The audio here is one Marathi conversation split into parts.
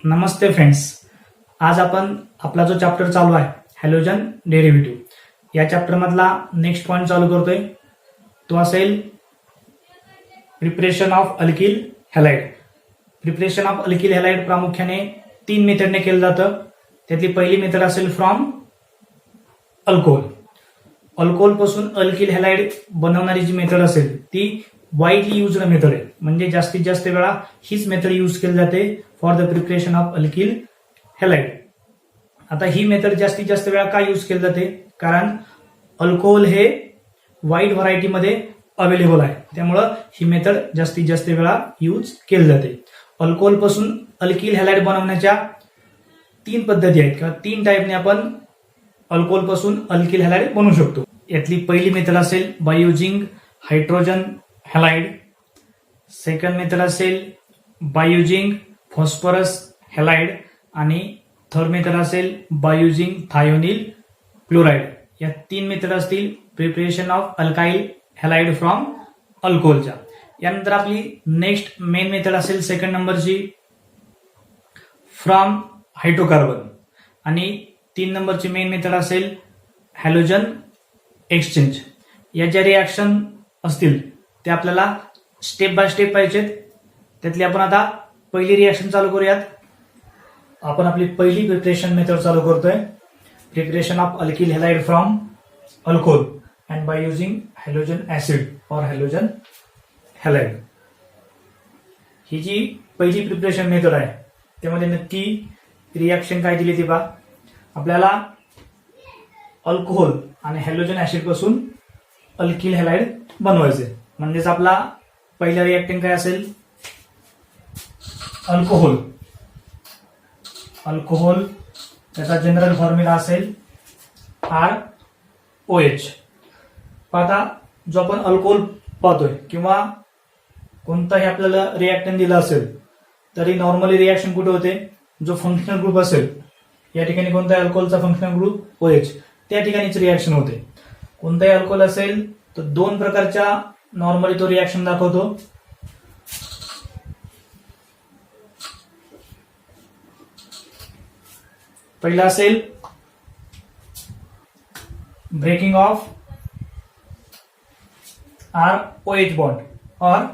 नमस्ते फ्रेंड्स. आज आपण आपला जो चॅप्टर चालू आहे हॅलोजन डेरिव्हेटिव्ह, या चॅप्टर मधला नेक्स्ट पॉइंट चालू करतोय. तो असेल preparation of alkyl halide. Preparation of alkyl halide प्रामुख्याने 3 मेथडने केलं जातं. त्यातली पहिली मेथड असेल फ्रॉम अल्कोहोल. अल्कोहोल पासून अल्किल हॅलाइड बनवणारी जी मेथड असेल ती वाईडली युज्ड मेथड आहे. म्हणजे जास्तीत जास्त वेळा हीच मेथड यूज केली जाते for the preparation of alkyl halide. आता ही मेथड जास्तीत जास्त वेळा का यूज केली जाते? कारण अल्कोहोल हे वाईड व्हरायटीमध्ये अवेलेबल आहे, त्यामुळं ही मेथड जास्तीत जास्त वेळा यूज केली जाते. अल्कोहोल पासून अल्किल हॅलाइड बनवण्याच्या 3 पद्धती आहेत किंवा 3 टाईपने आपण अल्कोहोल पासून अल्किल हॅलाइड बनवू शकतो. यातली पहिली मेथड असेल by using hydrogen halide. Second method असेल बाय युजिंग फॉस्फरस हॅलाइड आणि थर्ड मेथड असेल बाय युजिंग थायोनिल क्लोराइड. या 3 मेथड असतील preparation of alkyl halide from अल्कोहोलच्या. यानंतर आपली नेक्स्ट मेन मेथड असेल सेकंड नंबरची फ्रॉम हायड्रोकार्बन आणि 3 नंबरची मेन मेथड असेल हॅलोजन एक्सचेंज. या ज्या रिॲक्शन असतील ते आपल्याला स्टेप बाय स्टेप पाहिजेत. त्यातली आपण आता पहिली रिॲक्शन चालू करूयात. आपण आपली पहिली प्रिपरेशन मेथड चालू करतोय, preparation of alkyl halide from alcohol and by using halogen acid और हॅलोजन हॅलाइड. ही जी पहिली प्रिपरेशन मेथड आहे त्यामध्ये नक्की रिॲक्शन काय दिली ती पहा. आपल्याला अल्कोहोल आणि हॅलोजन ऍसिड पासून अल्किल हॅलाइड बनवायचे. म्हणजेच आपला पहिला रिॲक्टंट काय असेल अल्कोहोल. अल्कोहोल त्याचा जनरल फॉर्म्युला असेल ROH. आता जो आपण अल्कोहोल पाहतोय किंवा कोणताही आपल्याला रिॲक्टंट दिला असेल तरी नॉर्मली रिॲक्शन कुठे होते? जो फंक्शनल ग्रुप असेल, या ठिकाणी कोणता अल्कोहोलचा फंक्शनल ग्रुप OH, त्या ठिकाणीच रिॲक्शन होते. कोणताही अल्कोहोल असेल तर 2 प्रकारच्या नॉर्मली तो रिॲक्शन दाखवतो. पहिला असेल ब्रेकिंग ऑफ ROH बॉन्ड और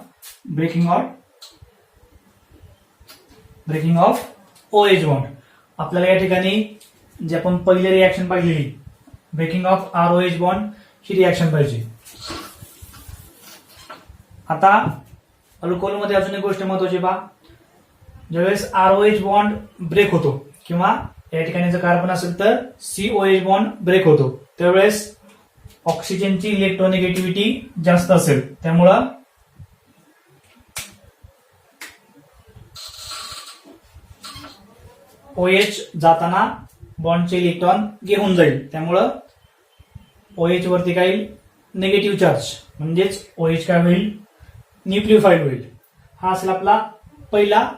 ब्रेकिंग ऑफ OH बॉन्ड. आपल्याला या ठिकाणी जे आपण पहिले रिॲक्शन पाहिलेली ब्रेकिंग ऑफ ROH बॉन्ड ही रिॲक्शन पाहिजे. आता अल्कोहोलमध्ये अजून एक गोष्ट महत्वाची पहा. ज्यावेळेस ROH बॉन्ड ब्रेक होतो किंवा या ठिकाणी जर कार्बन असेल तर COH बॉन्ड ब्रेक होतो, त्यावेळेस ऑक्सिजनची इलेक्ट्रोनेगेटिव्हिटी जास्त असेल, त्यामुळं OH जाताना बॉन्डचे इलेक्ट्रॉन घेऊन जाईल, त्यामुळं OH वरती काय येईल? Negative charge. म्हणजेच OH काय होईल? न्यूक्लिओफाइल होईल. हा असेल आपला पहिला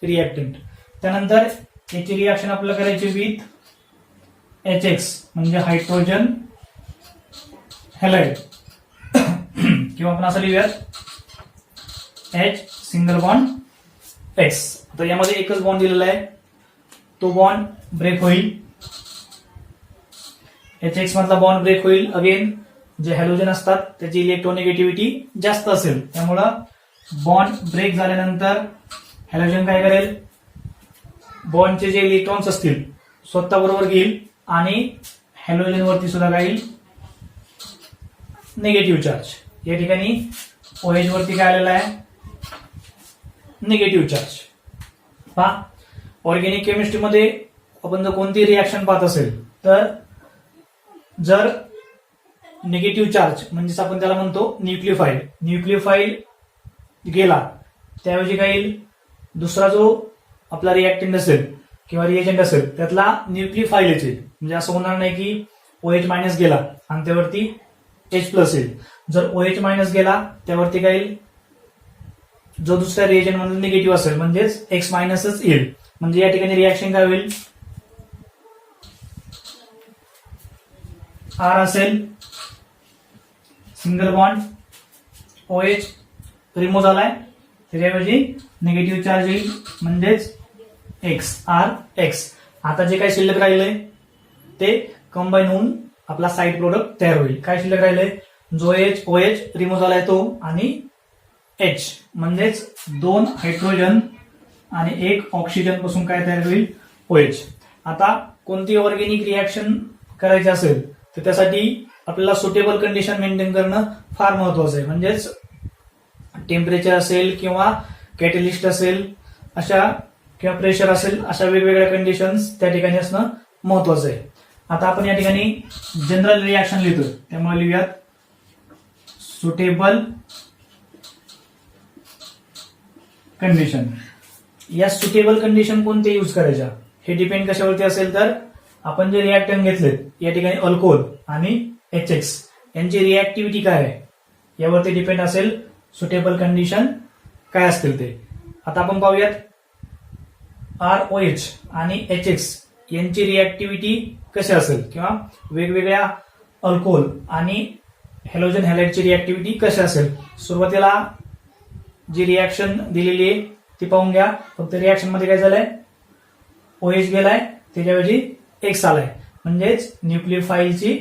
रिॲक्टंट. त्यानंतर याची रिॲक्शन आपल्याला करायची विथ HX म्हणजे हायड्रोजन हॅलाइड किंवा आपण असं लिहूयात H सिंगल बॉन्ड X. तर यामध्ये एकच बॉन्ड दिलेला आहे, तो बॉन्ड ब्रेक होईल. HX मधला बॉन्ड ब्रेक होईल. अगेन जे हॅलोजन असतात त्याची इलेक्ट्रोनेगेटिव्हिटी जास्त असेल, त्यामुळं बॉन्ड ब्रेक झाल्यानंतर हॅलोजन काय करेल? बॉन्डचे जे इलेक्ट्रॉन्स असतील स्वतः बरोबर घेईल आणि हॅलोजन वरती सुद्धा काय येईल? Negative charge. या ठिकाणी OH वरती काय आलेला आहे? Negative charge. पहा, ऑर्गॅनिक केमिस्ट्रीमध्ये आपण जर कोणती रिॲक्शन पाहत असेल तर जर निगेटिव्ह चार्ज म्हणजेच आपण त्याला म्हणतो न्यूक्लिओफाइल गेला, त्याऐवजी काय येईल? दुसरा जो आपला रिॲक्टंट असेल किंवा रिएजंट असेल त्यातला न्यूक्लिओफाइल येईल. म्हणजे असं होणार नाही की OH मायनस गेला आणि त्यावरती H प्लस येईल. जर OH मायनस गेला त्यावरती काय येईल? जो दुसऱ्या रिएजंट मध्ये निगेटिव्ह असेल म्हणजेच X मायनसच येईल. म्हणजे या ठिकाणी रिॲक्शन काय होईल? R असेल सिंगल बॉन्ड OH रिमूव्ह झालाय, त्याच्याऐवजी निगेटिव्ह चार्ज येईल म्हणजेच XRX. आता जे काही शिल्लक राहिलंय ते कंबाईन होऊन आपला साईड प्रोडक्ट तयार होईल. काय शिल्लक राहिलंय? जो OH रिमूव्ह झालाय तो आणि H म्हणजेच 2 हायड्रोजन आणि 1 ऑक्सिजन पासून काय तयार होईल? OH. आता कोणती ऑर्गॅनिक रिॲक्शन करायची असेल तर त्यासाठी आपल्याला सुटेबल कंडिशन मेंटेन करणं फार महत्वाचं आहे. म्हणजेच टेम्परेचर असेल किंवा कॅटलिस्ट असेल अशा किंवा प्रेशर असेल अशा वेगवेगळ्या कंडिशन्स त्या ठिकाणी असणं महत्वाचं आहे. आता आपण या ठिकाणी जनरल रिॲक्शन लिहितो त्यामुळे लिहूयात सुटेबल कंडिशन. या सुटेबल कंडिशन कोणते यूज करायच्या हे डिपेंड कशावरती असेल तर आपण जे रिॲक्टंट घेतलेत या ठिकाणी अल्कोहोल आणि HX यांची रिॲक्टिव्हिटी काय आहे यावरती डिपेंड असेल सुटेबल कंडिशन काय असतील ते. आता आपण पाहूयात ROH आणि HX यांची रिॲक्टिव्हिटी कशी असेल किंवा वेगवेगळ्या अल्कोहोल आणि हॅलोजन हॅलाइडची रिॲक्टिव्हिटी कशी असेल. सुरुवातीला जी रिॲक्शन दिलेली आहे ती पाहून घ्या. फक्त रिॲक्शन मध्ये काय झालंय? OH गेलाय त्याच्याऐवजी X आलाय म्हणजेच न्यूक्लियोफाईलची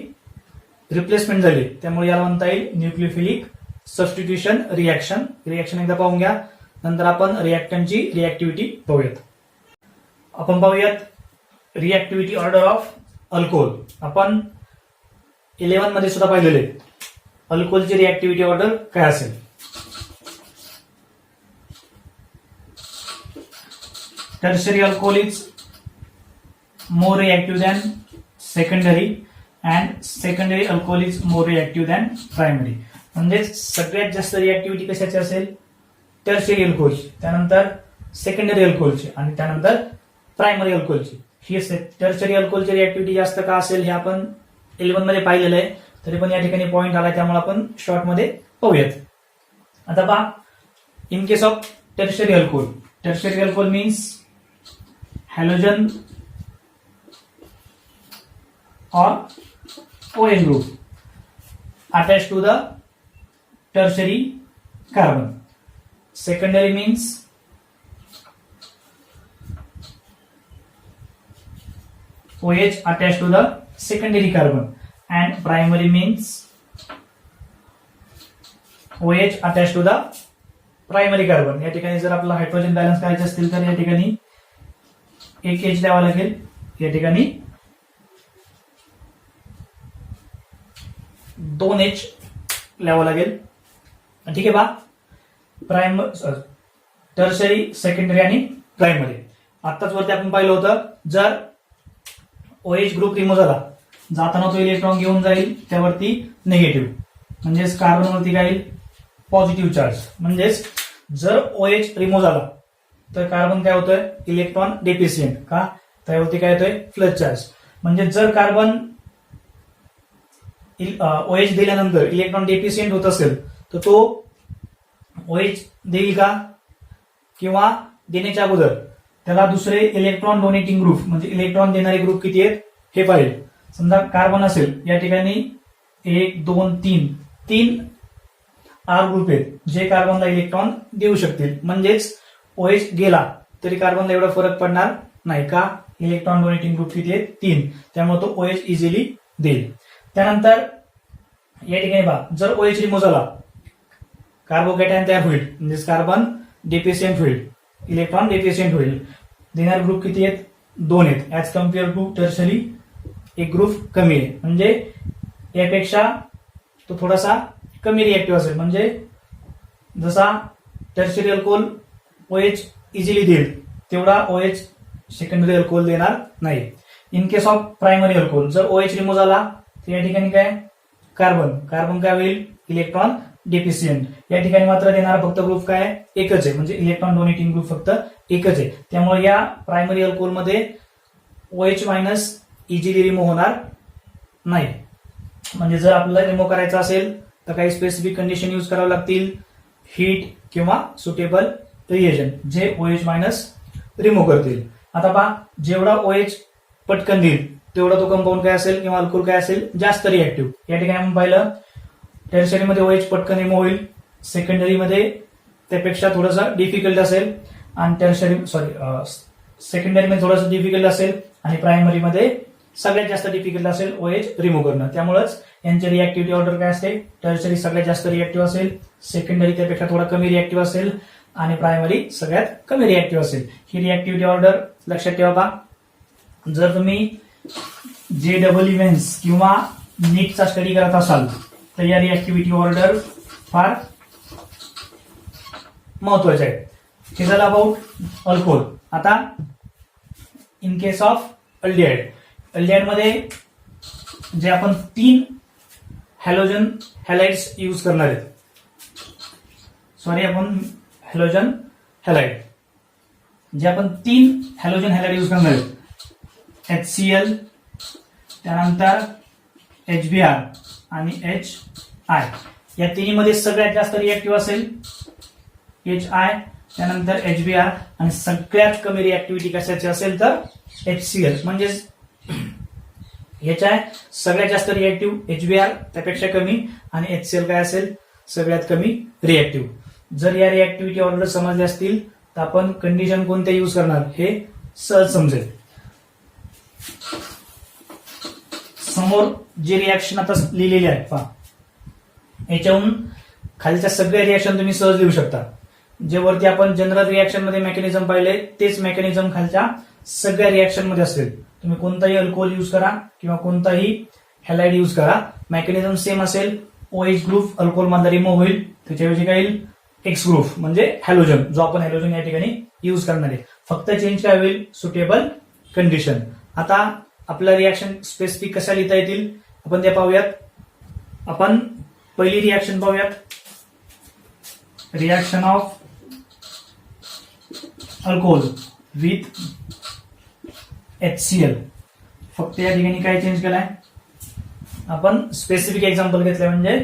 रिप्लेसमेंट झाली. त्यामुळे याला म्हणता येईल न्यूक्लियोफिलिक सबस्टिट्यूशन रिॲक्शन. रिॲक्शन एकदा पाहून घ्या नंतर आपण रिॲक्टंटची रिॲक्टिव्हिटी पाहूयात. आपण पाहूयात रिॲक्टिव्हिटी ऑर्डर ऑफ अल्कोहोल. आपण 11 मध्ये सुद्धा पाहिलेले अल्कोहोलची रिॲक्टिव्हिटी ऑर्डर काय असेल. Tertiary alcohol is more reactive than secondary and secondary alcohol is more reactive than primary. म्हणजे सगळ्यात जास्त रिॲक्टिव्हिटी कशाची असेल? टर्शरी अल्कोहोलची, त्यानंतर सेकंडरी अल्कोहोलची आणि त्यानंतर प्रायमरी अल्कोहोलची. ही टर्शरी अल्कोहोलची रिॲक्टिव्हिटी जास्त का असेल हे आपण 11 मध्ये पाहिलेलं आहे. तरी पण या ठिकाणी पॉईंट आला त्यामुळे आपण शॉर्ट मध्ये पाहूयात. आता पहा in case of tertiary alcohol. Tertiary alcohol means halogen or OH group attached to the tertiary carbon. Secondary means OH attached to the secondary carbon and primary means OH attached to the primary carbon. या ठिकाणी जर आपला हायड्रोजन बॅलन्स करायचे असतील तर या ठिकाणी एक H द्यावा लागेल, या ठिकाणी 2H लिहावं लागेल. ठीक आहे बा. टर्शरी, सेकंडरी आणि प्रायमरी. आताच वरती आपण पाहिलं होतं जर OH ग्रुप रिमूव्ह झाला जाताना तो इलेक्ट्रॉन घेऊन जाईल त्यावरती निगेटिव्ह म्हणजेच कार्बन वरती काय येईल? Positive charge. म्हणजेच जर OH रिमूव्ह झाला तर कार्बन काय होतोय? Electron deficient. का? त्यावरती काय येतोय? Flush charge. म्हणजे जर कार्बन OH दिल्यानंतर इलेक्ट्रॉन डेफिशियंट होत असेल तर तो OH देईल का? किंवा देण्याच्या अगोदर त्याला दुसरे इलेक्ट्रॉन डोनेटिंग ग्रुप म्हणजे इलेक्ट्रॉन देणारे ग्रुप किती आहेत हे पाहिजे. समजा कार्बन असेल या ठिकाणी 1 2 3 R ग्रुप आहेत जे कार्बनला इलेक्ट्रॉन देऊ शकतील. म्हणजेच OH गेला तरी कार्बनला एवढा फरक पडणार नाही. का? इलेक्ट्रॉन डोनेटिंग ग्रुप किती आहेत? 3. त्यामुळे तो OH इझिली देईल. त्यानंतर या ठिकाणी पहा जर OH रिमूव्ह झाला कार्बोकॅटायन तयार होईल म्हणजे कार्बन डेफिशियंट होईल, इलेक्ट्रॉन डेफिशियंट होईल. देणारे ग्रुप किती आहेत? 2 आहेत. ऍज कम्पेअर टू टर्शरी एक ग्रुप कमी आहे म्हणजे यापेक्षा तो थोडासा कमी रिॲक्टिव्ह असेल. म्हणजे जसा टर्शरी अल्कोहोल OH इझिली देईल तेवढा OH सेकंडरी अल्कोहोल देणार नाही. In case of primary alcohol जर OH रिमूव्ह झाला तर या ठिकाणी काय? कार्बन काय होईल? Electron deficient. या ठिकाणी मात्र देणारा फक्त ग्रुप काय? एकच आहे म्हणजे इलेक्ट्रॉन डोनेटिंग ग्रुप फक्त एकच आहे. त्यामुळे या प्रायमरी अल्कोहोल मध्ये OH मायनस इझिली रिमूव्ह होणार नाही. म्हणजे जर आपल्याला रिमूव्ह करायचा असेल तर काही स्पेसिफिक कंडिशन यूज करावं लागतील, हीट किंवा सुटेबल रिएजंट जे OH मायनस रिमूव्ह करतील. आता पहा जेवढा OH पटकन देईल तेवढा तो कंपाऊंड काय असेल किंवा अल्कोहोल काय असेल? जास्त रिॲक्टिव्ह. या ठिकाणी आपण पाहिलं टर्शरी मध्ये OH पटकन रिमूव्ह होईल, सेकंडरी मध्ये त्यापेक्षा थोडंसं डिफिकल्ट असेल आणि सेकंडरी मध्ये थोडंसं डिफिकल्ट असेल आणि प्रायमरी मध्ये सगळ्यात जास्त डिफिकल्ट असेल OH रिमूव्ह करणं. त्यामुळेच यांची रिएक्टिव्हिटी ऑर्डर काय असते, टर्शरी सगळ्यात जास्त रिएक्टिव्ह असेल, सेकंडरी त्यापेक्षा थोडा कमी रिएक्टिव्ह असेल आणि प्रायमरी सगळ्यात कमी रिएक्टिव्ह असेल. ही रिएक्टिव्हिटी ऑर्डर लक्षात ठेवा का. जर तुम्ही JEE मेन्स किंवा नीटचा स्टडी करत असाल तर या रिएक्टिव्हिटी ऑर्डर फार महत्वाचे आहे. हे झालं अबाउट अल्कोहोल. आता in case of aldehyde, aldehyde मध्ये जे आपण 3 हॅलोजन हॅलाइड्स यूज करणार आहेत, आपण हॅलोजन हॅलाइड जे आपण 3 हॅलोजन हॅलाइड यूज करणार आहेत, HCl, त्यानंतर HBr आणि HI. या तिन्हीमध्ये सगळ्यात जास्त रिएक्टिव्ह असेल HI, त्यानंतर HBr आणि सगळ्यात कमी रिएक्टिव्हिटी कशाची असेल तर HCl. म्हणजेच HI सगळ्यात जास्त रिएक्टिव्ह, HBr त्यापेक्षा कमी आणि HCl काय असेल सगळ्यात कमी रिएक्टिव्ह. जर या रिएक्टिव्हिटी ऑर्डर समजले असतील तर आपण कंडिशन कोणते यूज करणार हे सहज समजेल. समोर जे रिएक्शन आता लिहिलेले आहेत पहा, याच्याहून खालच्या सगळ्या रिएक्शन तुम्ही सहज लिहू शकता. जे वरती आपण जनरल रिएक्शन मध्ये मेकॅनिझम पाहिले तेच मेकॅनिझम खालच्या सगळ्या रिएक्शन मध्ये असेल. तुम्ही कोणताही अल्कोहोल यूज करा किंवा कोणताही हॅलाइड यूज करा, मेकॅनिझम सेम असेल. OH ग्रुप अल्कोहोल मधला रिमूव्ह होईल, त्याच्याऐवजी काय येईल X ग्रुप म्हणजे हॅलोजन, जो आपण हॅलोजन या ठिकाणी यूज करणार आहे. फक्त चेंज काय होईल सुटेबल कंडिशन. आता आपलं रिएक्शन स्पेसिफिक कशा लिहिता येतील आपण ते पाहूयात. आपण पहिली रिएक्शन पाहूयात, reaction of alcohol with HCl. फक्त या ठिकाणी काय चेंज केलाय आपण स्पेसिफिक एक्झाम्पल घेतलंय, म्हणजे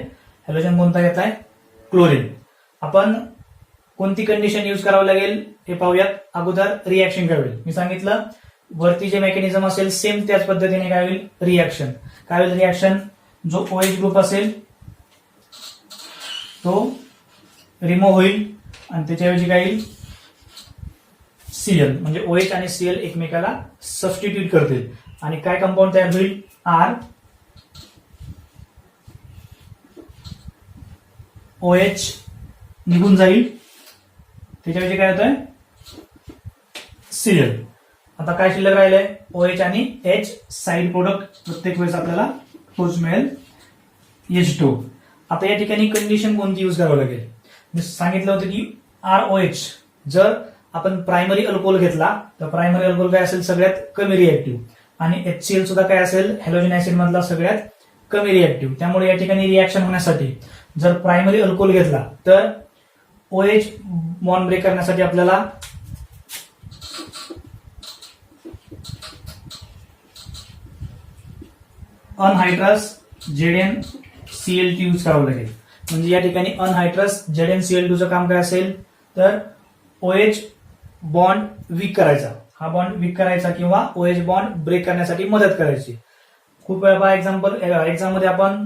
हॅलोजन कोणता घेतलाय क्लोरीन. आपण कोणती कंडिशन यूज करावं लागेल हे पाहूयात. अगोदर रिएक्शन काय होईल मी सांगितलं, वरती जे मेकॅनिझम असेल सेम त्याच पद्धतीने काय होईल रिएक्शन. काय होईल रिएक्शन, जो OH ग्रुप असेल तो रिमूव्ह होईल आणि त्याच्याऐवजी काय येईल Cl, म्हणजे OH आणि Cl एकमेकाला सबस्टिट्यूट करतील आणि काय कंपाऊंड तयार होईल R OH निघून जाईल, त्याच्याऐवजी काय होतंय Cl. आता काय शिल्लक राहिलंय OH आणि H साइड प्रोडक्ट प्रत्येक वेळेस आपल्याला तोच मिळेल H2. आता या ठिकाणी कंडिशन कोणती यूज करावं लागेल. मी सांगितलं होतं की ROH जर आपण प्रायमरी अल्कोहोल घेतला तर प्रायमरी अल्कोहोल काय असेल सगळ्यात कमी रिएक्टिव्ह आणि HCl सुद्धा काय असेल हॅलोजन ऍसिड मधला सगळ्यात कमी रिएक्टिव्ह. त्यामुळे या ठिकाणी रिएक्शन होण्यासाठी जर प्रायमरी अल्कोहोल घेतला तर OH बॉन्ड ब्रेक करण्यासाठी आपल्याला अनहायड्रस ZnCl2 यूज करावं लागेल. म्हणजे या ठिकाणी अनहायड्रस ZnCl2चं काम काय असेल तर OH बॉन्ड वीक करायचा, हा बॉन्ड वीक करायचा किंवा OH बॉन्ड ब्रेक करण्यासाठी मदत करायची. खूप वेळा एक्झाम मध्ये आपण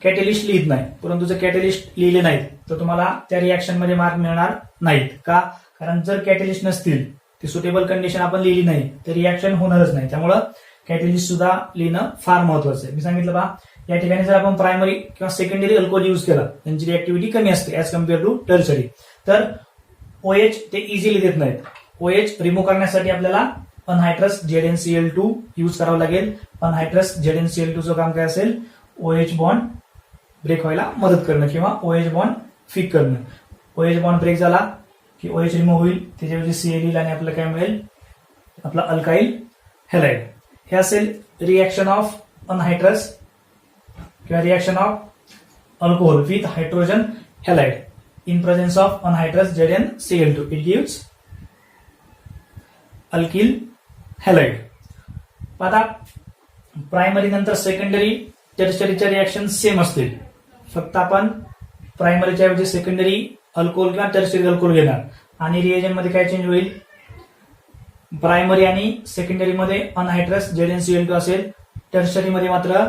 कॅटलिस्ट लिहित नाही, परंतु जर कॅटलिस्ट लिहिले नाहीत तर तुम्हाला त्या रिएक्शन मध्ये मार्क मिळणार नाहीत. का, कारण जर कॅटलिस्ट नसतील ती सुटेबल कंडिशन आपण लिहिली नाही तर रिएक्शन होणारच नाही. त्यामुळं कॅटलिस्ट सुद्धा लिहिणं फार महत्वाचं आहे. मी सांगितलं पहा, या ठिकाणी जर आपण प्रायमरी किंवा सेकंडरी अल्कोहोल यूज केला त्यांची रिएक्टिव्हिटी कमी असते ऍज कम्पेअर टू टर्शरी, तर OH ते इझिली देत नाहीत. OH रिमूव्ह करण्यासाठी आपल्याला अनहायड्रस ZnCl2 यूज करावं लागेल. अनहायड्रस ZnCl2चं काम काय असेल OH बॉन्ड ब्रेक व्हायला मदत करणं किंवा OH बॉन्ड फिक करणं. OH बॉन्ड ब्रेक झाला की OH रिमूव्ह होईल, त्याच्याऐवजी Cl येईल आणि आपल्याला काय मिळेल आपला अल्काइल हॅलाइड. हे असेल रिएक्शन ऑफ अनहायड्रस किंवा reaction of alcohol with hydrogen halide in presence of anhydrous ZnCl2. It gives alkyl halide. आता प्रायमरी नंतर सेकंडरी टर्शरीच्या रिएक्शन सेम असतील, फक्त आपण प्रायमरीच्या ऐवजी सेकंडरी अल्कोहोल किंवा टर्शरी अल्कोहोल घेणार आणि रिएजंट मध्ये काय चेंज होईल, प्रायमरी आणि सेकंडरी मध्ये अनहायड्रस ZnCl2 असेल, टर्शरी मध्ये मात्र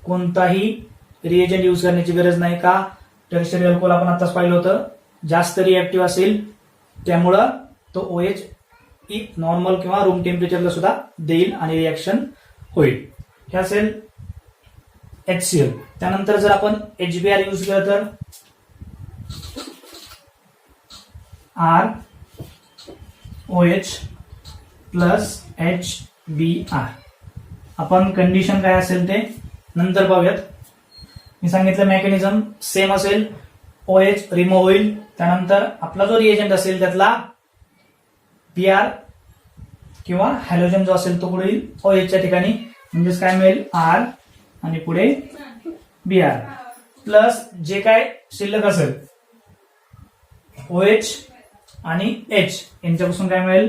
कोणताही रिएजंट यूज करण्याची गरज नाही. का, टर्शरी अल्कोहोल आपण आताच पाहिलं होतं जास्त रिएक्टिव्ह असेल त्यामुळं तो OH नॉर्मल किंवा रूम टेम्परेचरला सुद्धा देईल आणि रिॲक्शन होईल. हे असेल HCl. त्यानंतर जर आपण HBr यूज केलं तर ROH प्लस HBr. आपण कंडिशन काय असेल ते नंतर पाहूयात. मी सांगितलं मेकॅनिझम सेम असेल. OH रिमूव्ह होईल, त्यानंतर आपला जो रिएजंट असेल त्यातला Br किंवा हॅलोजन जो असेल तो पुढे येईल OH च्या ठिकाणी, म्हणजेच काय मिळेल R आणि पुढे Br प्लस जे काय शिल्लक असेल OH आणि H यांच्यापासून काय मिळेल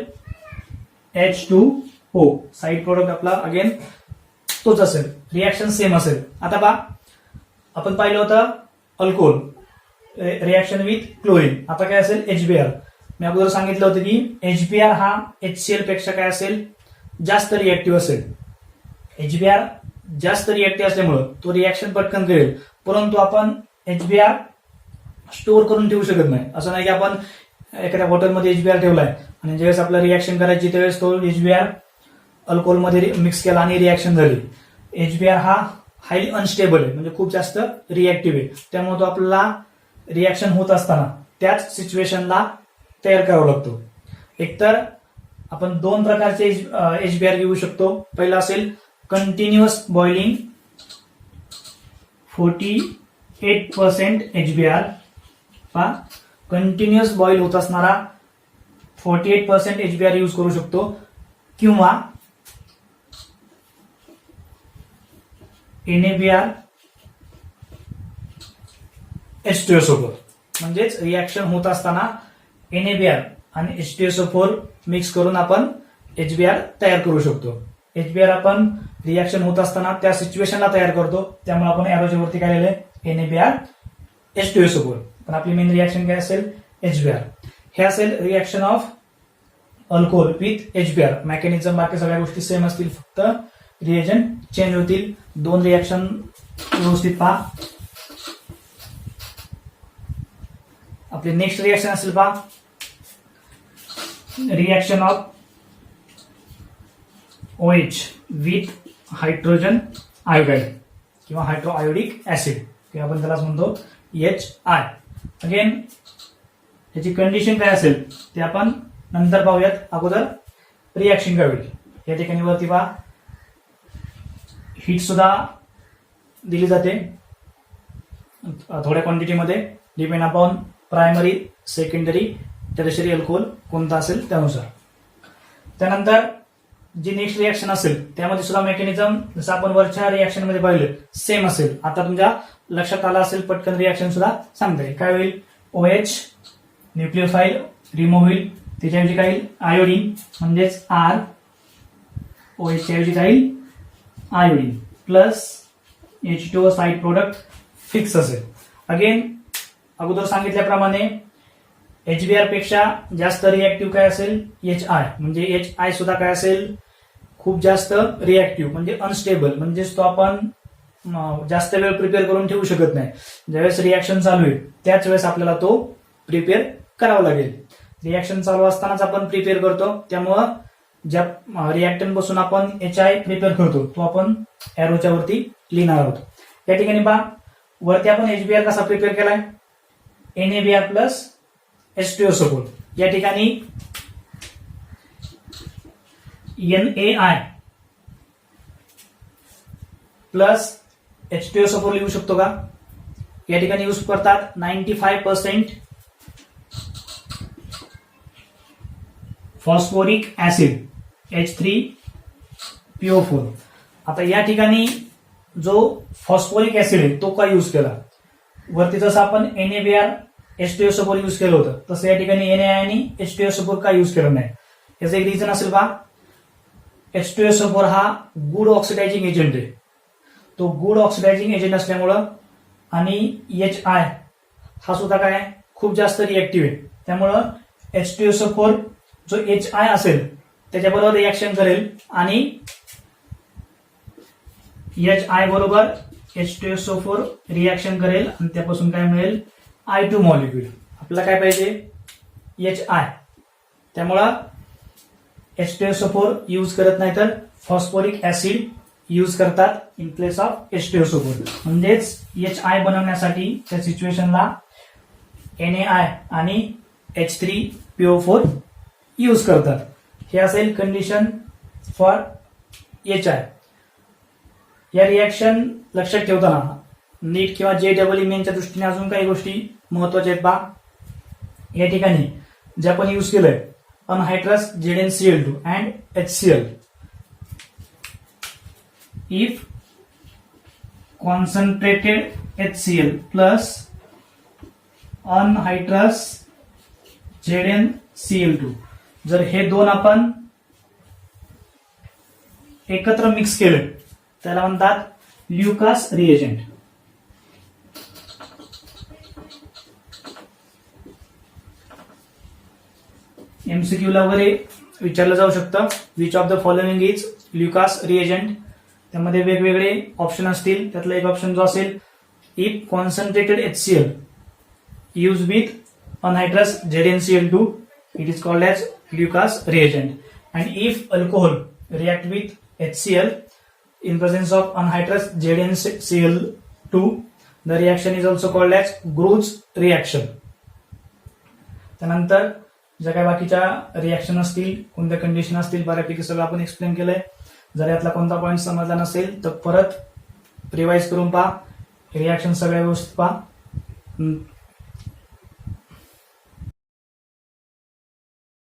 H2O. साईड प्रोडक्ट आपला अगेन तोच असेल, रिॲक्शन सेम असेल. आता पहा, आपण पाहिलं होतं अल्कोहोल रिॲक्शन विथ क्लोरीन. आता काय असेल HBr. मी अगोदर सांगितलं होतं की HBr हा HCl पेक्षा काय असेल जास्त रिएक्टिव्ह असेल. HBr जास्त रिएक्टिव्ह असल्यामुळं तो रिॲक्शन पटकन करेल, परंतु आपण HBr स्टोअर करून ठेवू शकत नाही. असं नाही की आपण एखाद्या बॉटलमध्ये HBr ठेवलाय आणि ज्यावेळेस आपल्याला रिॲक्शन करायची त्यावेळेस तो HBr अल्कोहोलमध्ये मिक्स केला आणि रिॲक्शन झाली. HBr हा हायली अनस्टेबल आहे, म्हणजे खूप जास्त रिएक्टिव्ह आहे. त्यामुळे तो आपल्याला रिॲक्शन होत असताना त्याच सिच्युएशनला तयार करावा लागतो. एकतर आपण दोन प्रकारचे HBr घेऊ शकतो. पहिला असेल कंटिन्युअस बॉइलिंग 48% HBr. पहा, कंटिन्युअस बॉईल होत असणारा 48% HBr यूज करू शकतो, किंवा NaBr H2SO4. म्हणजेच रिॲक्शन होत असताना NaBr आणि H2SO4 मिक्स करून आपण HBr तयार करू शकतो. HBr आपण रिॲक्शन होत असताना त्या सिच्युएशनला तयार करतो, त्यामुळे आपण एरोच्या वरती काय लिहिलंय NaBr H2SO4. पण आपली मेन रिॲक्शन काय असेल HBr. हे असेल reaction of alcohol with HBr. Mechanism बाकी सगळ्या गोष्टी सेम असतील, फक्त रिएजंट चेंज होतील. दोन रिॲक्शन व्यवस्थित पहा. आपले नेक्स्ट रिॲक्शन असेल पहा reaction of OH with hydrogen iodide किंवा हायड्रोआयोडिक ऍसिड, किंवा आपण त्यालाच म्हणतो HI. अगेन याची कंडिशन काय असेल ते आपण नंतर पाहूयात. अगोदर रिॲक्शन काय होईल. या ठिकाणी वरती पहा हीट सुद्धा दिली जाते थोड्या क्वांटिटीमध्ये, depend upon primary, secondary, tertiary alcohol कोणता असेल त्यानुसार. त्यानंतर जी नेक्स्ट रिॲक्शन असेल त्यामध्ये सुद्धा मेकॅनिझम जसं आपण वरच्या रिॲक्शन मध्ये पाहिलं सेम असेल. आता तुमच्या लक्षात आलं असेल, पटकन रिॲक्शन सुद्धा सांगता येईल. काय होईल OH न्यूक्लिओफाईल रिमूव्ह होईल, त्याच्याऐवजी काय येईल आयोडीन, म्हणजेच R. OH च्या ऐवजी काय येईल iodine plus H2O side product fix असेल. अगेन अगोदर सांगितल्याप्रमाणे HBr पेक्षा जास्त रिॲक्टिव्ह काय असेल HI. म्हणजे HI सुद्धा काय असेल खूप जास्त रिॲक्टिव्ह, म्हणजे अनस्टेबल, म्हणजेच तो आपण जास्त वेळ प्रिपेअर करून ठेवू शकत नाही. ज्यावेळेस रिॲक्शन चालू आहे त्याच वेळेस आपल्याला तो प्रिपेअर करावा लागेल. रिॲक्शन चालू असतानाच आपण प्रिपेअर करतो, त्यामुळं ज्या रिॲक्टंट पासून आपण HI प्रिपेअर करतो तो आपण एरोच्या वरती लिहिणार आहोत. या ठिकाणी पहा वरती आपण HBr कसा प्रिपेअर केलाय NaBr प्लस H2SO4. या ठिकाणी NaI प्लस H2SO4 लिहू शकतो का. या ठिकाणी यूज करतात 95% फॉस्फोरिक ऍसिड H3PO4. आता या ठिकाणी जो फॉस्फोरिक ऍसिड आहे तो का यूज केला. वरती जसं आपण NaBr H2SO4 यूज केलं होतं तसं या ठिकाणी NaI आणि H2SO4 का यूज केलं नाही. याचं एक रिझन असेल पहा. H2SO4 हा गुड ऑक्सिडायझिंग एजंट आहे. तो गुड ऑक्सिडायझिंग एजंट असल्यामुळं आणि HI हा सुद्धा काय खूप जास्त रिॲक्टिव्ह आहे, त्यामुळं H2SO4 जो HI असेल त्याच्याबरोबर रिॲक्शन करेल आणि HI बरोबर H2SO4 रिॲक्शन करेल आणि त्यापासून काय मिळेल I2 मॉलिक्यूल. आपल्याला काय पाहिजे HI. त्यामुळं H2SO4 यूज करत नाही तर फॉस्फोरिक ऍसिड यूज करतात इन प्लेस ऑफ H2SO4. म्हणजेच HI बनवण्यासाठी त्या सिच्युएशनला NaI आणि H3PO4 यूज करतात. हे असेल कंडिशन फॉर HI. या रिॲक्शन लक्षात ठेवताना नीट किंवा JEE मेनच्या दृष्टीने अजून काही गोष्टी महत्वाच्या आहेत पहा. या ठिकाणी जे आपण यूज केलंय anhydrous ZnCl2 and HCl. If concentrated HCl plus anhydrous ZnCl2, जर हे दोन आपण एकत्र मिक्स केले त्याला म्हणतात ल्युकास रिएजंट. MCQ ला वगैरे विचारलं जाऊ शकतं which of the following is Lucas reagent. त्यामध्ये वेगवेगळे ऑप्शन असतील. त्यातला एक ऑप्शन जो असेल if concentrated HCl use with anhydrous ZnCl2 it is called as Lucas reagent, and if alcohol react with HCl in presence of anhydrous ZnCl2 the reaction is also called as Gru's reaction. त्यानंतर ज्या काही बाकीच्या रिॲक्शन असतील कोणत्या कंडिशन असतील बऱ्यापैकी सगळं आपण एक्सप्लेन केलंय. जर यातला कोणता पॉईंट समजला नसेल तर परत रिवाइज करून पहा. रिॲक्शन सगळ्या व्यवस्थित पहा.